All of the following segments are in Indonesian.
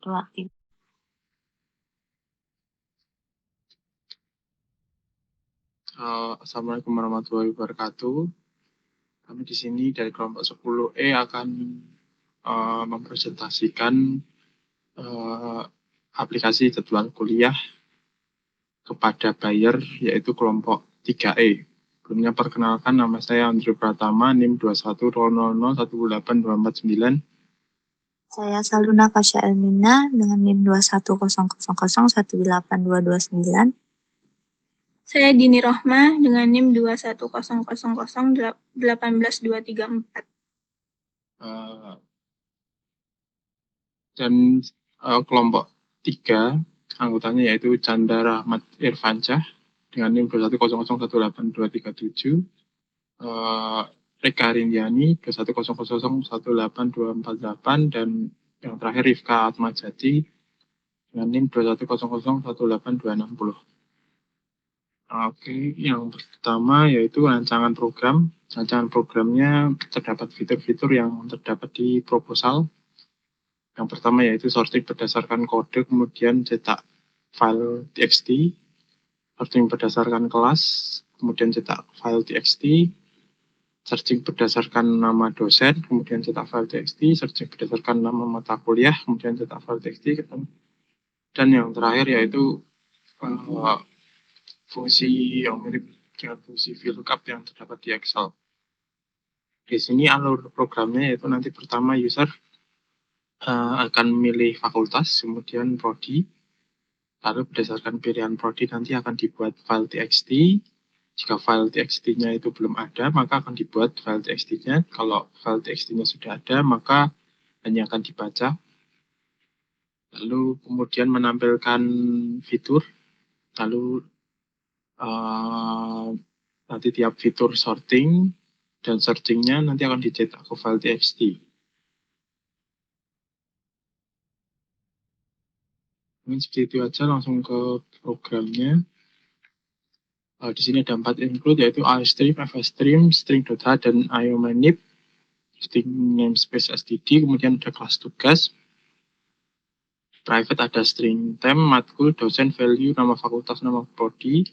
relatif. Assalamualaikum warahmatullahi wabarakatuh. Kami di sini dari kelompok 10E akan mempresentasikan aplikasi jadwal kuliah kepada buyer, yaitu kelompok 3E. Sebelumnya perkenalkan, nama saya Andrew Pratama, NIM 2100018249. Saya Saluna Fasya Elmina dengan NIM 2100018229. Saya Dini Rohma dengan NIM 21000018234. Dan kelompok 3 anggotanya yaitu Chandra Rahmat Irfansyah dengan NIM 210018237, Reka Rindiani 210001848, dan yang terakhir Rifka Atmajati dengan NIM 210018260. Oke, yang pertama yaitu rancangan program. Rancangan programnya terdapat fitur-fitur yang terdapat di proposal. Yang pertama yaitu sorting berdasarkan kode, kemudian cetak file txt, sorting berdasarkan kelas, kemudian cetak file txt, searching berdasarkan nama dosen, kemudian cetak file txt, searching berdasarkan nama mata kuliah, kemudian cetak file txt, dan yang terakhir yaitu fungsi yang mirip dengan fungsi VLOOKUP yang terdapat di Excel. Di sini alur programnya yaitu nanti pertama user akan memilih fakultas, kemudian prodi, lalu berdasarkan pilihan prodi nanti akan dibuat file txt. Jika file txt-nya itu belum ada, maka akan dibuat file txt-nya. Kalau file txt-nya sudah ada, maka hanya akan dibaca. Lalu kemudian menampilkan fitur, lalu nanti tiap fitur sorting dan searching-nya nanti akan dicetak ke file txt. Mungkin seperti itu aja, langsung ke programnya. Di sini ada 4 include, yaitu iStream, FStream, string.h, dan iomanip, string namespace std, kemudian ada kelas tugas. Private ada string temp, matkul, dosen, value, nama fakultas, nama prodi.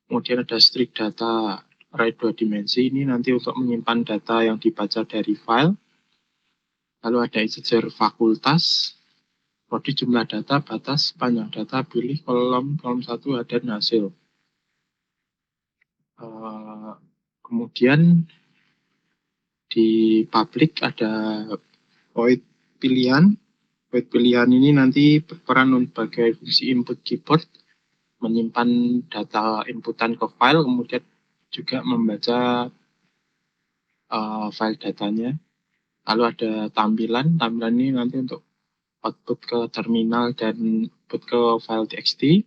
Kemudian ada string data array 2 dimensi, ini nanti untuk menyimpan data yang dibaca dari file. Lalu ada integer fakultas, prodi, jumlah data, batas, panjang data, pilih, kolom 1, dan hasil. Kemudian di public ada void pilihan. Void pilihan ini nanti berperan sebagai fungsi input keyboard, menyimpan data inputan ke file, kemudian juga membaca file datanya. Lalu ada tampilan ini nanti untuk output ke terminal dan output ke file txt.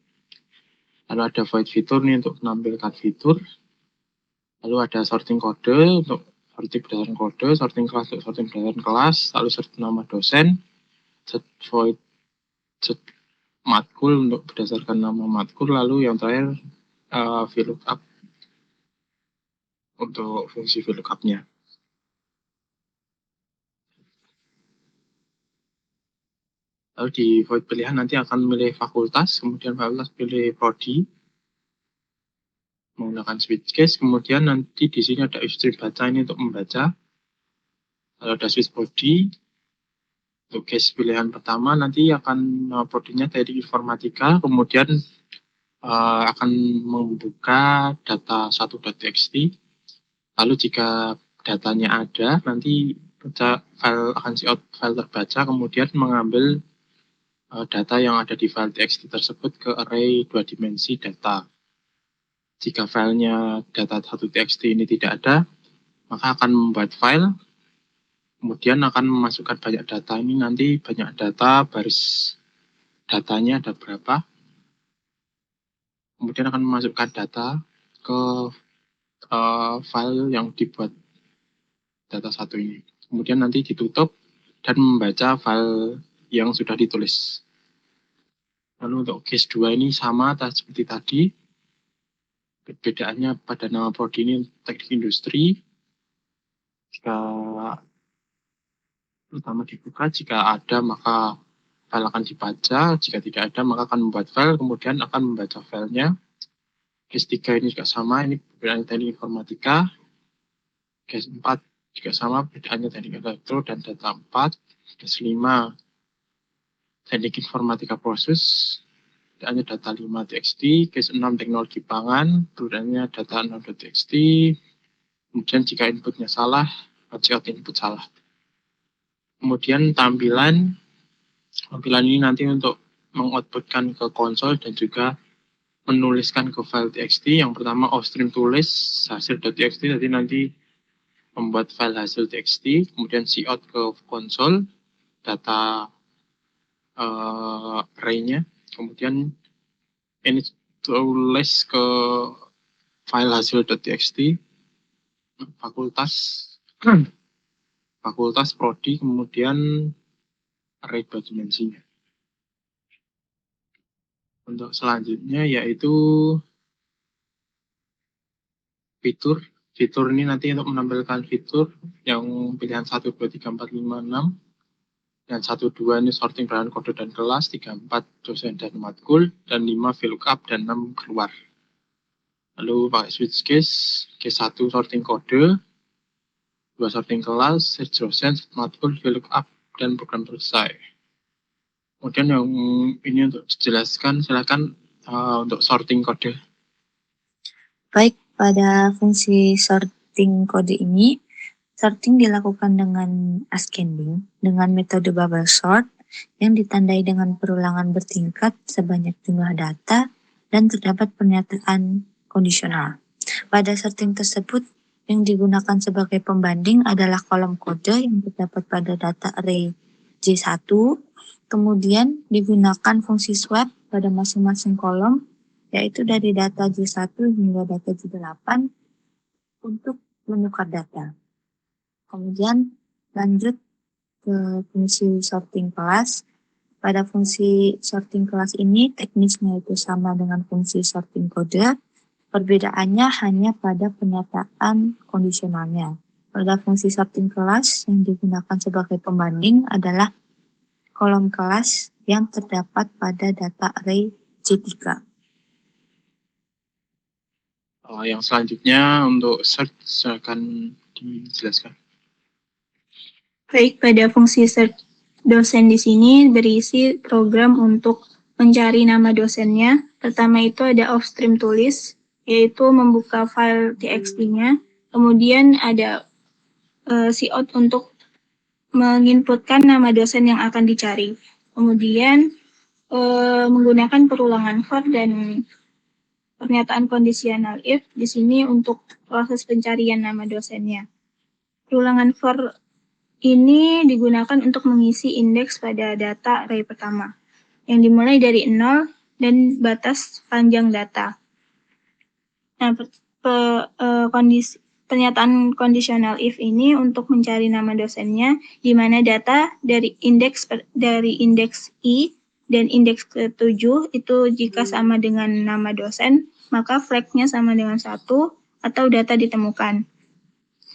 Lalu ada void fitur nih untuk menampilkan fitur. Lalu ada sorting kode untuk sorting berdasarkan kode, sorting kelas untuk sorting berdasarkan kelas, lalu sorting nama dosen, set void, set matkul untuk berdasarkan nama matkul, lalu yang terakhir VLOOKUP untuk fungsi VLOOKUP-nya. Lalu di void pilihan nanti akan memilih fakultas, kemudian fakultas pilih prodi menggunakan switch case, kemudian nanti di sini ada ifstream baca ini untuk membaca. Lalu ada switch body. Untuk case pilihan pertama nanti akan prodinya dari informatika, kemudian akan membuka data 1.txt. Lalu jika datanya ada, nanti file akan out file terbaca, kemudian mengambil data yang ada di file txt tersebut ke array 2 dimensi data. Jika filenya data 1.txt ini tidak ada, maka akan membuat file, kemudian akan memasukkan banyak data. Ini nanti banyak data, baris datanya ada berapa. Kemudian akan memasukkan data ke file yang dibuat data 1 ini. Kemudian nanti ditutup dan membaca file yang sudah ditulis. Lalu untuk case 2 ini sama seperti tadi. Perbedaannya pada nama prodi ini teknik industri. Jika pertama dibuka, jika ada maka file akan dibaca. Jika tidak ada, maka akan membuat file, kemudian akan membaca filenya. Case 3 ini juga sama, ini perbedaan teknik informatika. Case 4 juga sama, perbedaannya teknik elektro dan data 4. Case 5, teknik informatika proses, perbedaannya data 5 txt. Case 6, teknologi pangan, perbedaannya data 6.txt. Kemudian jika inputnya salah, output input salah. Kemudian tampilan ini nanti untuk mengoutputkan ke konsol dan juga menuliskan ke file txt. Yang pertama offstream tulis hasil.txt, jadi nanti membuat file hasil txt, kemudian cout ke konsol data array-nya, kemudian ini tulis ke file hasil.txt, fakultas prodi, kemudian array 2 dimensinya. Untuk selanjutnya yaitu fitur. Fitur ini nanti untuk menampilkan fitur yang pilihan 1, 2, 3, 4, 5, 6. Dan 1, 2 ini sorting berdasarkan kode dan kelas, 3, 4 dosen dan matkul, dan 5 VLOOKUP, dan 6 keluar. Lalu pakai switch case, case 1 sorting kode, 2 sorting kelas, set dosen, set matkul, VLOOKUP, dan program selesai. Kemudian yang ini untuk dijelaskan, silakan untuk sorting kode. Baik, pada fungsi sorting kode ini, sorting dilakukan dengan ascending dengan metode bubble sort yang ditandai dengan perulangan bertingkat sebanyak jumlah data dan terdapat pernyataan kondisional. Pada sorting tersebut, yang digunakan sebagai pembanding adalah kolom kode yang terdapat pada data array J1, kemudian digunakan fungsi swap pada masing-masing kolom, yaitu dari data J1 hingga data J8 untuk menukar data. Kemudian lanjut ke fungsi sorting kelas. Pada fungsi sorting kelas ini teknisnya itu sama dengan fungsi sorting kode. Perbedaannya hanya pada pernyataan kondisionalnya. Pada fungsi sorting kelas yang digunakan sebagai pembanding adalah kolom kelas yang terdapat pada data array J3. Yang selanjutnya untuk search akan dijelaskan. Baik, pada fungsi search dosen di sini berisi program untuk mencari nama dosennya. Pertama itu ada offstream tulis, yaitu membuka file txt-nya. Kemudian ada cout untuk menginputkan nama dosen yang akan dicari. Kemudian menggunakan perulangan for dan pernyataan kondisional if di sini untuk proses pencarian nama dosennya. Perulangan for ini digunakan untuk mengisi indeks pada data array pertama yang dimulai dari 0 dan batas panjang data. Nah, pernyataan kondisional if ini untuk mencari nama dosennya, di mana data dari indeks I dan indeks ke-7 itu jika sama dengan nama dosen, maka flag-nya sama dengan 1 atau data ditemukan.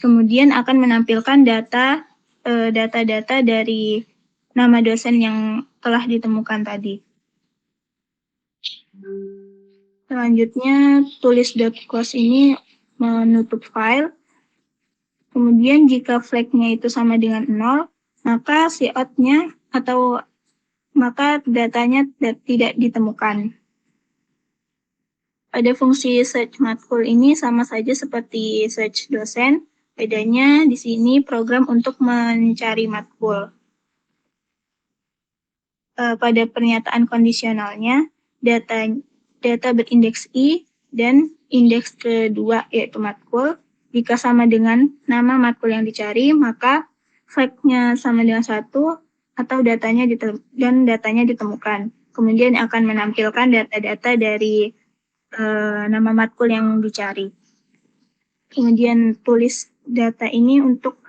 Kemudian akan menampilkan data-data dari nama dosen yang telah ditemukan tadi. Selanjutnya, tulis.close ini menutup file. Kemudian jika flag-nya itu sama dengan 0, maka cout-nya maka datanya tidak ditemukan. Pada fungsi search matkul ini sama saja seperti search dosen, bedanya di sini program untuk mencari matkul. Pada pernyataan kondisionalnya, data berindeks I dan indeks kedua yaitu matkul. Jika sama dengan nama matkul yang dicari, maka flag-nya sama dengan 1 atau datanya ditemukan. Kemudian akan menampilkan data-data dari nama matkul yang dicari. Kemudian tulis data ini untuk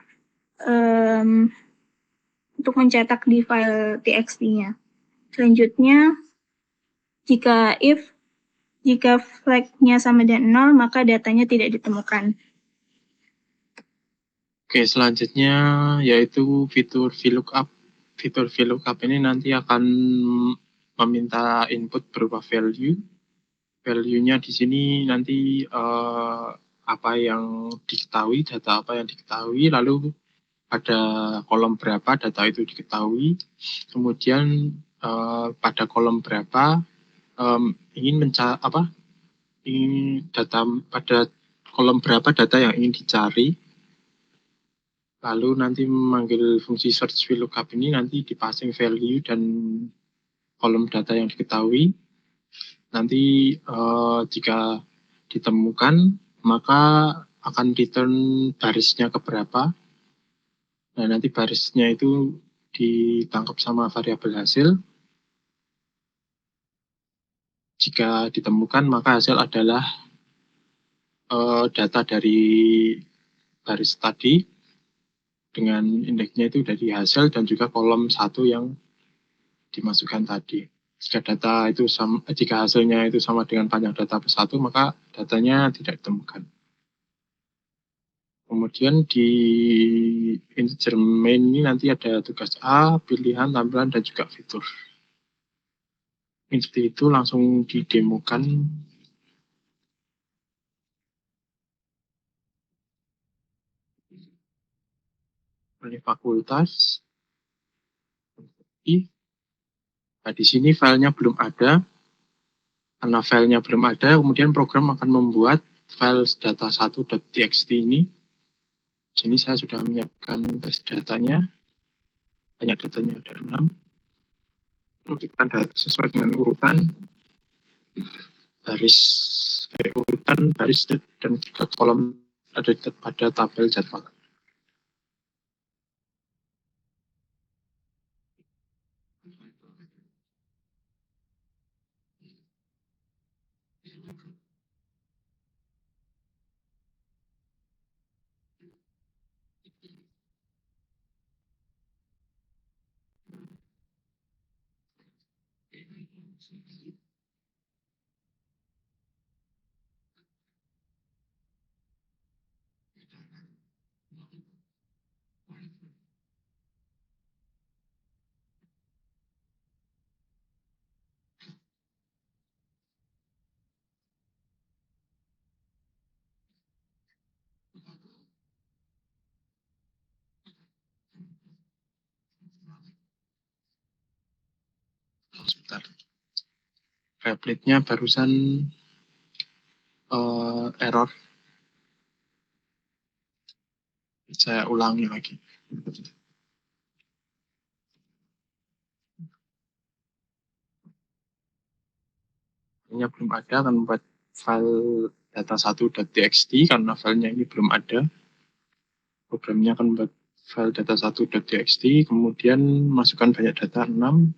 mencetak di file txt-nya. Selanjutnya, jika flag-nya sama dengan 0, maka datanya tidak ditemukan. Oke, selanjutnya yaitu fitur VLOOKUP. fitur VLOOKUP ini nanti akan meminta input berupa value. Value-nya di sini nanti apa yang diketahui, data apa yang diketahui, lalu pada kolom berapa data itu diketahui, kemudian pada kolom berapa ingin data pada kolom berapa data yang ingin dicari, lalu nanti memanggil fungsi search VLOOKUP ini nanti dipasang value dan kolom data yang diketahui. Nanti jika ditemukan maka akan return barisnya keberapa. Nah, nanti barisnya itu ditangkap sama variabel hasil. Jika ditemukan maka hasil adalah data dari baris tadi dengan indeksnya itu dari hasil dan juga kolom 1 yang dimasukkan tadi. Jika hasilnya itu sama dengan panjang data plus 1 maka datanya tidak ditemukan. Kemudian di integer main ini nanti ada tugas A, pilihan, tampilan, dan juga fitur. Seperti itu langsung didemokan. Oleh fakultas. Nah, di sini filenya belum ada. Karena filenya belum ada, kemudian program akan membuat file data1.txt ini. Sini saya sudah menyiapkan base datanya. Banyak datanya ada 6. Kita data sesuai dengan urutan baris dan juga kolom ada pada tabel jadwal. Sebentar. Replit-nya barusan error. Saya ulangi lagi. Ini belum ada, akan membuat file data1.txt karena filenya ini belum ada. Programnya akan membuat file data1.txt, kemudian masukkan banyak data 6.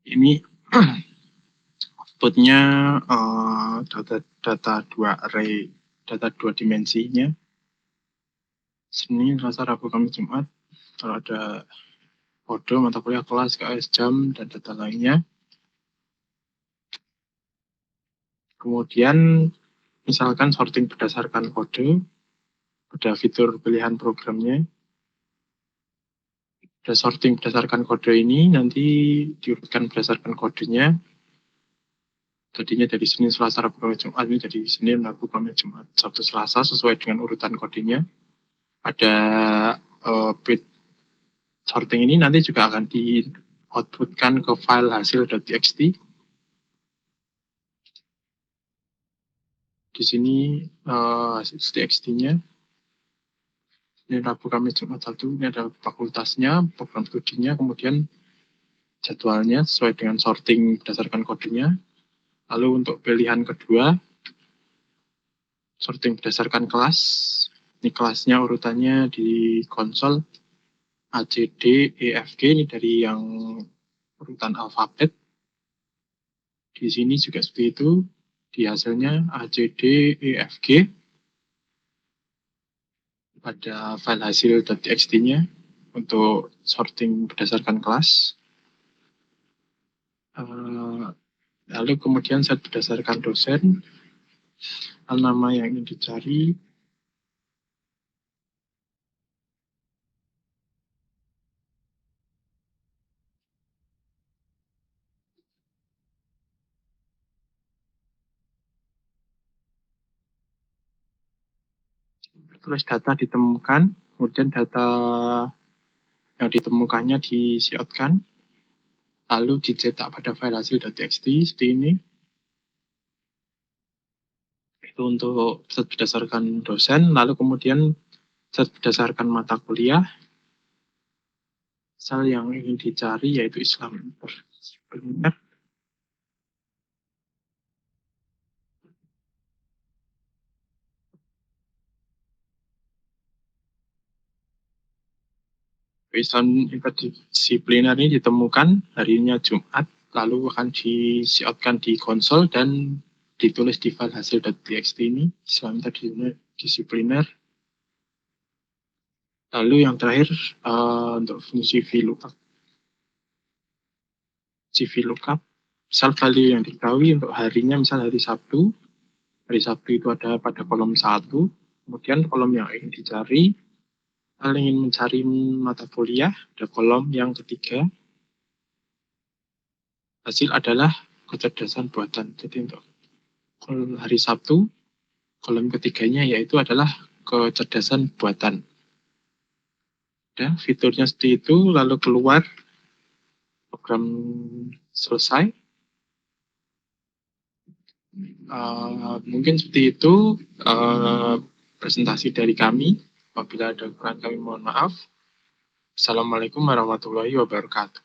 Ini outputnya data dua dimensinya. Senin, Selasa, Rabu, Kamis, Jumat. Kalau ada kode, mata kuliah, kelas, KS, jam, dan data lainnya. Kemudian misalkan sorting berdasarkan kode, ada fitur pilihan programnya. Ada sorting berdasarkan kode ini, nanti diurutkan berdasarkan kodenya. Tadinya dari Senin, Selasa, Rabu, Kamis, Jumat, ini jadi Senin, Rabu, Kamis, Jumat, Sabtu, Selasa, sesuai dengan urutan kodenya. Ada bit sorting ini nanti juga akan di outputkan ke file hasil.txt. Di sini hasil txt-nya. Ini Rabu, Kamis, Jumat, Sabtu. Ini ada fakultasnya, program studinya, kemudian jadwalnya sesuai dengan sorting berdasarkan kodenya. Lalu untuk pilihan kedua, sorting berdasarkan kelas. Ini kelasnya urutannya di konsol A, C, D, E, F, G. Ini dari yang urutan alfabet. Di sini juga seperti itu. Di hasilnya A, C, D, E, F, G. Pada file hasil.txt-nya untuk sorting berdasarkan kelas. Lalu kemudian set berdasarkan dosen, nama yang ingin dicari, terus data ditemukan, kemudian data yang ditemukannya disiotkan, lalu dicetak pada file hasil.txt seperti ini. Itu untuk set berdasarkan dosen, lalu kemudian set berdasarkan mata kuliah. Misal yang ingin dicari yaitu Islam interdisipliner. Islam interdisipliner ini ditemukan harinya Jumat, lalu akan disiotkan di konsol dan ditulis di file hasil.txt ini, Islam interdisipliner. Lalu yang terakhir untuk fungsi VLOOKUP. VLOOKUP, misal value yang diketahui untuk harinya, misal hari Sabtu. Hari Sabtu itu ada pada kolom 1, kemudian kolom yang ingin dicari, kalau ingin mencari mata kuliah, ada kolom yang ketiga. Hasil adalah kecerdasan buatan. Jadi untuk hari Sabtu, kolom ketiganya yaitu adalah kecerdasan buatan. Ya, fiturnya seperti itu, lalu keluar, program selesai. Mungkin seperti itu presentasi dari kami. Apabila ada kekurangan kami mohon maaf. Assalamualaikum warahmatullahi wabarakatuh.